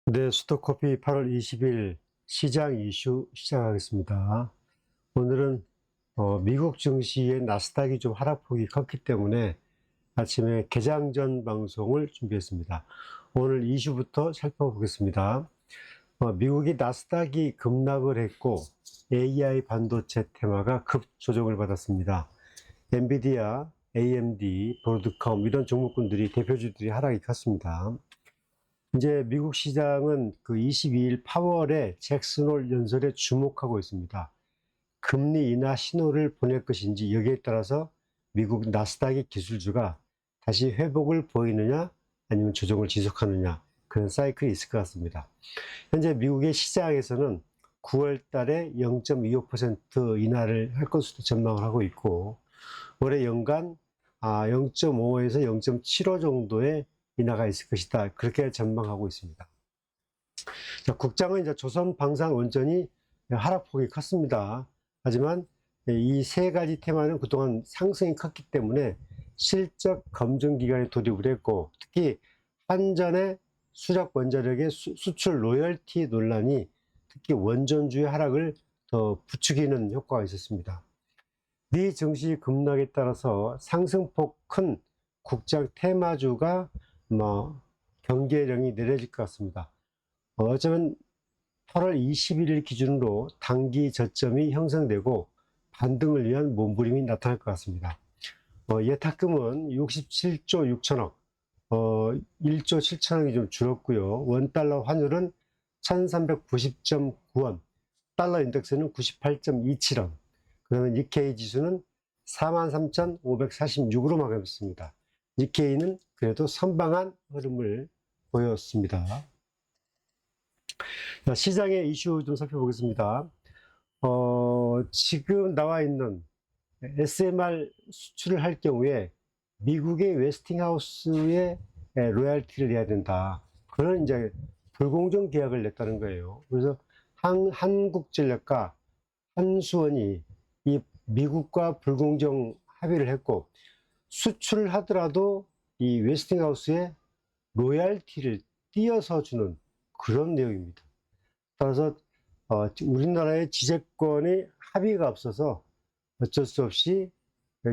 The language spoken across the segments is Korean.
네, 수도커피 8월 20일 시장 이슈 시작하겠습니다. 오늘은 미국 증시의 나스닥이 좀 하락폭이 컸기 때문에 아침에 개장 전 방송을 준비했습니다. 오늘 이슈부터 살펴보겠습니다. 미국이 나스닥이 급락을 했고 AI 반도체 테마가 급 조정을 받았습니다. 엔비디아, AMD, 브로드컴 이런 종목군들이 대표주들이 하락이 컸습니다. 이제 미국 시장은 그 22일 파월의 잭슨 홀 연설에 주목하고 있습니다. 금리 인하 신호를 보낼 것인지 여기에 따라서 미국 나스닥의 기술주가 다시 회복을 보이느냐 아니면 조정을 지속하느냐 그런 사이클이 있을 것 같습니다. 현재 미국의 시장에서는 9월 달에 0.25% 인하를 할 것으로 전망을 하고 있고 올해 연간 0.5에서 0.75 정도의 인하가 있을 것이다. 그렇게 전망하고 있습니다. 자, 국장은 이제 조선방산원전이 하락폭이 컸습니다. 하지만 이 세 가지 테마는 그동안 상승이 컸기 때문에 실적 검증 기간에 돌입을 했고 특히 한전의 수력 원자력의 수출 로열티 논란이 특히 원전주의 하락을 더 부추기는 효과가 있었습니다. 미 증시 급락에 따라서 상승폭 큰 국장 테마주가 경계령이 내려질 것 같습니다. 어쩌면 8월 21일 기준으로 단기 저점이 형성되고 반등을 위한 몸부림이 나타날 것 같습니다. 예탁금은 67조 6천억, 1조 7천억이 좀 줄었고요. 원달러 환율은 1390.9원, 달러 인덱스는 98.27원, 그 다음에 니케이 지수는 43,546으로 마감했습니다. 니케이는 그래도 선방한 흐름을 보였습니다. 시장의 이슈 좀 살펴보겠습니다. 지금 나와 있는 SMR 수출을 할 경우에 미국의 웨스팅하우스에 로얄티를 내야 된다. 그런 이제 불공정 계약을 냈다는 거예요. 그래서 한국전력과 한수원이 이 미국과 불공정 합의를 했고 수출을 하더라도 이 웨스팅하우스에 로얄티를 띄어서 주는 그런 내용입니다. 따라서 우리나라의 지재권의 합의가 없어서 어쩔 수 없이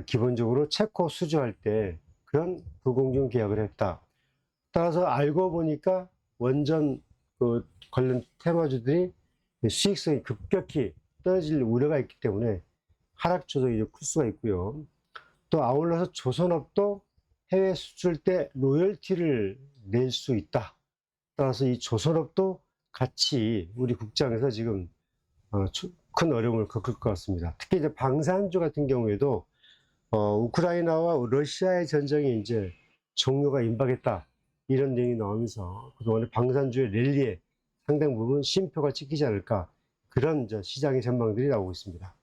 기본적으로 체코 수주할 때 그런 불공정 계약을 했다. 따라서 알고 보니까 원전 관련 테마주들이 수익성이 급격히 떨어질 우려가 있기 때문에 하락 조정이 클 수가 있고요. 또 아울러서 조선업도 해외 수출 때 로열티를 낼 수 있다. 따라서 이 조선업도 같이 우리 국장에서 지금 큰 어려움을 겪을 것 같습니다. 특히 이제 방산주 같은 경우에도 우크라이나와 러시아의 전쟁이 이제 종료가 임박했다 이런 내용이 나오면서 그동안의 방산주의 랠리에 상당 부분 쉼표가 찍히지 않을까 그런 시장의 전망들이 나오고 있습니다.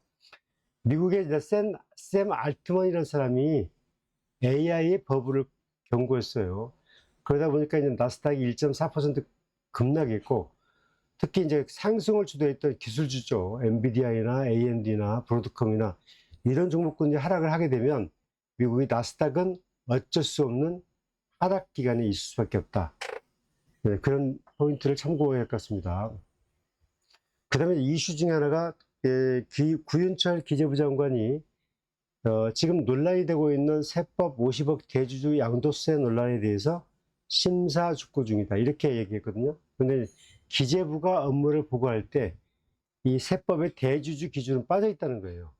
미국의 이제 샘 알트먼이라는 사람이 AI의 버블을 경고했어요. 그러다 보니까 이제 나스닥이 1.4% 급락했고 특히 이제 상승을 주도했던 기술주죠. 엔비디아나 AMD나 브로드컴이나 이런 종목군이 하락을 하게 되면 미국의 나스닥은 어쩔 수 없는 하락 기간이 있을 수밖에 없다. 네, 그런 포인트를 참고해야 할 것 같습니다. 그 다음에 이슈 중에 하나가 구윤철 기재부 장관이 지금 논란이 되고 있는 세법 50억 대주주 양도세 논란에 대해서 심사숙고 중이다. 이렇게 얘기했거든요. 근데 기재부가 업무를 보고할 때 이 세법의 대주주 기준은 빠져 있다는 거예요.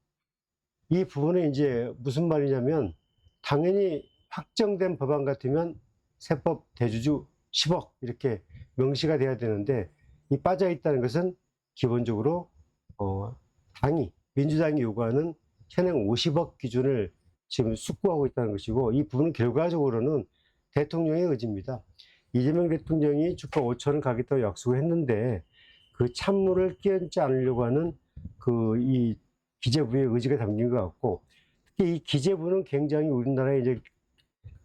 이 부분은 이제 무슨 말이냐면 당연히 확정된 법안 같으면 세법 대주주 10억 이렇게 명시가 돼야 되는데 이 빠져 있다는 것은 기본적으로 민주당이 요구하는 현행 50억 기준을 지금 숙고하고 있다는 것이고 이 부분은 결과적으로는 대통령의 의지입니다. 이재명 대통령이 주가 5천원 가겠다고 약속을 했는데 그 찬물을 끼얹지 않으려고 하는 이 기재부의 의지가 담긴 것 같고 특히 이 기재부는 굉장히 우리나라에 이제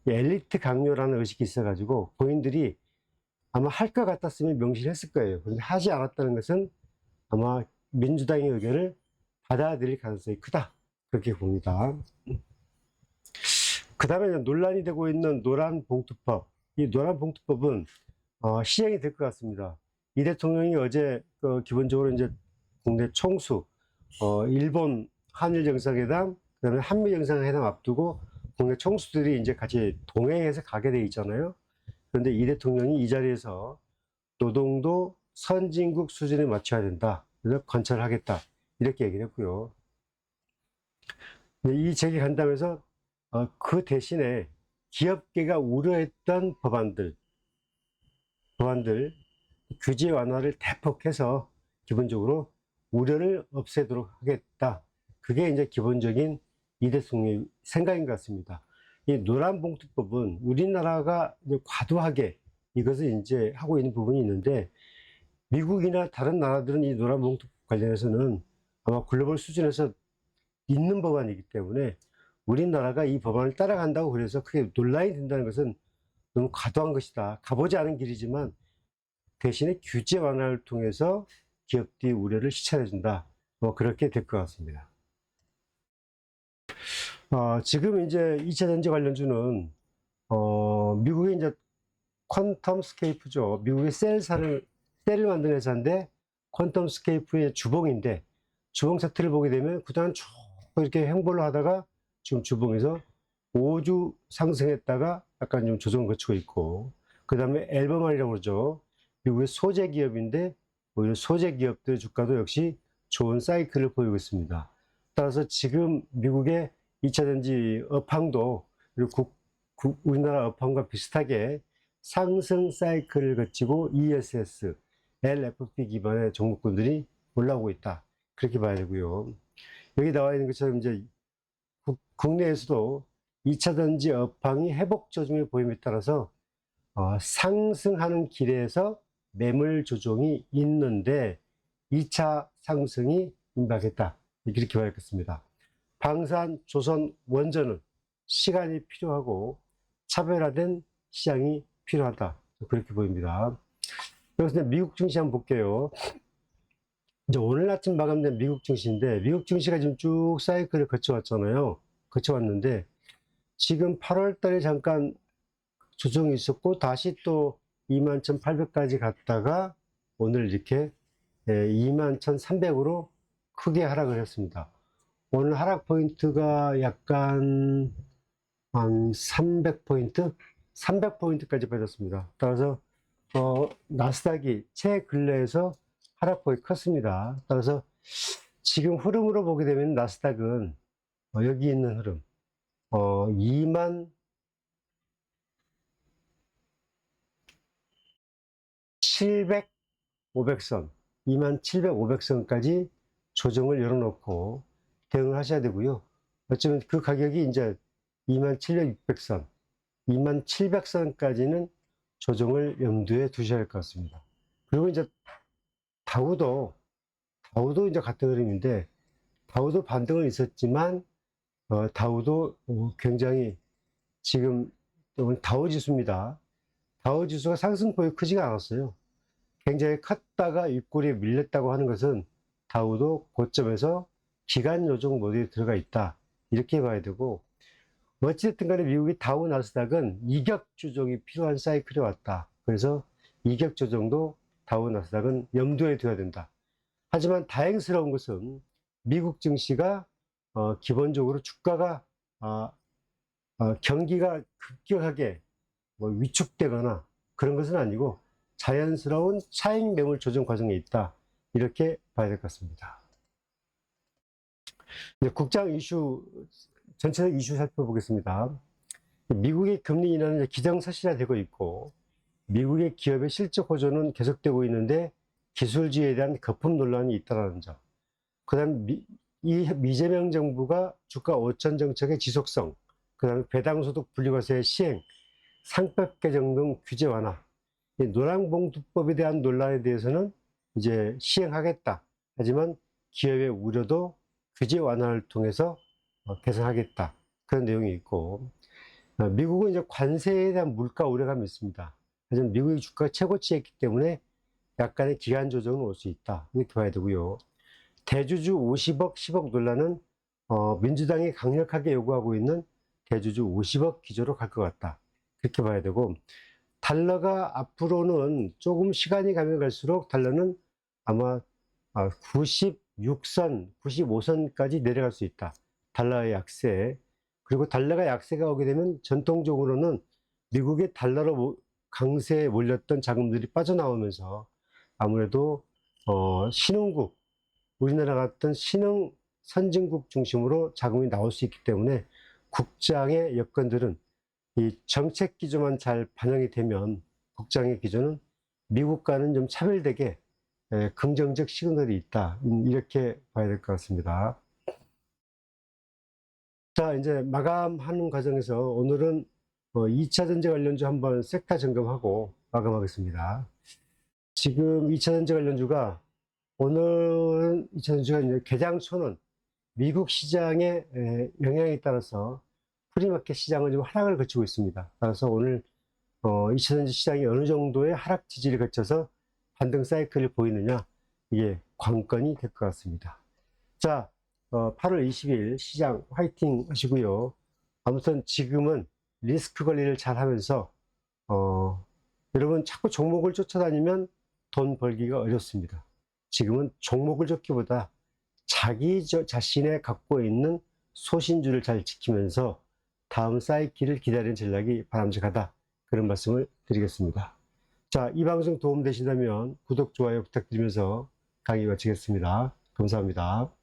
엘리트 강요라는 의식이 있어가지고 본인들이 아마 할 것 같았으면 명시를 했을 거예요. 그런데 하지 않았다는 것은 아마 민주당의 의견을 받아들일 가능성이 크다. 그렇게 봅니다. 그 다음에 논란이 되고 있는 노란봉투법. 이 노란봉투법은 시행이 될 것 같습니다. 이 대통령이 어제 기본적으로 이제 국내 총수, 일본 한일 정상회담, 그다음에 한미 정상회담 앞두고 국내 총수들이 이제 같이 동행해서 가게 돼 있잖아요. 그런데 이 대통령이 이 자리에서 노동도 선진국 수준에 맞춰야 된다. 그래서 관철하겠다. 이렇게 얘기를 했고요. 이 제기 간담회에서 그 대신에 기업계가 우려했던 법안들, 규제 완화를 대폭 해서 기본적으로 우려를 없애도록 하겠다. 그게 이제 기본적인 이 대통령의 생각인 것 같습니다. 이 노란봉투법은 우리나라가 이제 과도하게 이것을 이제 하고 있는 부분이 있는데, 미국이나 다른 나라들은 이 노란봉투법 관련해서는 아마 글로벌 수준에서 있는 법안이기 때문에 우리나라가 이 법안을 따라간다고 그래서 크게 논란이 된다는 것은 너무 과도한 것이다. 가보지 않은 길이지만 대신에 규제 완화를 통해서 기업들이 우려를 시찰해준다. 그렇게 될 것 같습니다. 지금 이제 2차 전지 관련주는 미국의 이제 퀀텀 스케이프죠. 미국의 셀을 만드는 회사인데 퀀텀 스케이프의 주봉인데, 주봉 차트를 보게 되면 그동안 쭉 이렇게 행보를 하다가 지금 주봉에서 5주 상승했다가 약간 좀 조정을 거치고 있고, 그 다음에 앨범알이라고 그러죠. 미국의 소재 기업인데 오히려 소재 기업들 주가도 역시 좋은 사이클을 보이고 있습니다. 따라서 지금 미국의 2차 전지 업황도 그리고 우리나라 업황과 비슷하게 상승 사이클을 거치고 ESS, LFP 기반의 종목군들이 올라오고 있다. 그렇게 봐야 되고요. 여기 나와 있는 것처럼 이제 국내에서도 2차 전지 업황이 회복 조짐을 보임에 따라서 상승하는 길에서 매물 조정이 있는데 2차 상승이 임박했다. 이렇게 봐야겠습니다. 방산, 조선, 원전은 시간이 필요하고 차별화된 시장이 필요하다. 그렇게 보입니다. 여기서 미국 증시 한번 볼게요. 이제 오늘 아침 마감된 미국 증시인데, 미국 증시가 지금 쭉 사이클을 거쳐왔잖아요. 거쳐왔는데, 지금 8월 달에 잠깐 조정이 있었고, 다시 또 21,800까지 갔다가, 오늘 이렇게 21,300으로 크게 하락을 했습니다. 오늘 하락 포인트가 약간 한 300포인트? 300포인트까지 빠졌습니다. 따라서 나스닥이 최근래에서 하락폭이 컸습니다. 따라서 지금 흐름으로 보게 되면 나스닥은 여기 있는 흐름 2만 700, 500선 2만 700, 500선까지 조정을 열어놓고 대응을 하셔야 되고요. 어쩌면 그 가격이 이제 2만 700, 600선 2만 700선까지는 조정을 염두에 두셔야 할 것 같습니다. 그리고 이제 다우도 이제 같은 흐름인데, 다우도 반등은 있었지만 다우도 굉장히 지금 다우 지수입니다. 다우 지수가 상승폭이 크지가 않았어요. 굉장히 컸다가 윗골이 밀렸다고 하는 것은 다우도 고점에서 기간 요정 모드에 들어가 있다. 이렇게 봐야 되고, 어찌됐든 간에 미국의 다우 나스닥은 이격 조정이 필요한 사이클에 왔다. 그래서 이격 조정도 다우 나스닥은 염두에 둬야 된다. 하지만 다행스러운 것은 미국 증시가 기본적으로 주가가 경기가 급격하게 위축되거나 그런 것은 아니고 자연스러운 차익 매물 조정 과정에 있다. 이렇게 봐야 될 것 같습니다. 이제 국장 이슈, 전체적 이슈 살펴보겠습니다. 미국의 금리 인하는 기정사실화되고 있고, 미국의 기업의 실적 호조는 계속되고 있는데 기술주의에 대한 거품 논란이 있다는 점. 그 다음 이 이재명 정부가 주가 5천 정책의 지속성, 그 다음에 배당소득 분리과세의 시행, 상법 개정 등 규제 완화, 노란봉투법에 대한 논란에 대해서는 이제 시행하겠다. 하지만 기업의 우려도 규제 완화를 통해서 개선하겠다. 그런 내용이 있고, 미국은 이제 관세에 대한 물가 우려감이 있습니다. 하지만 미국의 주가가 최고치에 있기 때문에 약간의 기간 조정은 올 수 있다. 이렇게 봐야 되고요. 대주주 50억, 10억 논란은 민주당이 강력하게 요구하고 있는 대주주 50억 기조로 갈 것 같다. 그렇게 봐야 되고, 달러가 앞으로는 조금 시간이 가면 갈수록 달러는 아마 96선, 95선까지 내려갈 수 있다. 달러의 약세. 그리고 달러가 약세가 오게 되면 전통적으로는 미국의 달러로 강세에 몰렸던 자금들이 빠져나오면서 아무래도 신흥국, 우리나라 같은 신흥 선진국 중심으로 자금이 나올 수 있기 때문에 국장의 여건들은 이 정책 기조만 잘 반영이 되면 국장의 기조는 미국과는 좀 차별되게 긍정적 시그널이 있다. 이렇게 봐야 될 것 같습니다. 자, 이제 마감하는 과정에서 오늘은 2차 전지 관련주 한번 섹터 점검하고 마감하겠습니다. 지금 2차 전지 관련주가 오늘은 2차 전지가 이제 개장 초는 미국 시장의 영향에 따라서 프리마켓 시장은 좀 하락을 거치고 있습니다. 따라서 오늘 2차 전지 시장이 어느 정도의 하락 지지를 거쳐서 반등 사이클을 보이느냐, 이게 관건이 될 것 같습니다. 자, 8월 20일 시장 화이팅 하시고요. 아무튼 지금은 리스크 관리를 잘 하면서 여러분 자꾸 종목을 쫓아다니면 돈 벌기가 어렵습니다. 지금은 종목을 쫓기보다 자기 자신의 갖고 있는 소신주를 잘 지키면서 다음 사이클을 기다리는 전략이 바람직하다. 그런 말씀을 드리겠습니다. 자, 이 방송 도움되신다면 구독, 좋아요 부탁드리면서 강의 마치겠습니다. 감사합니다.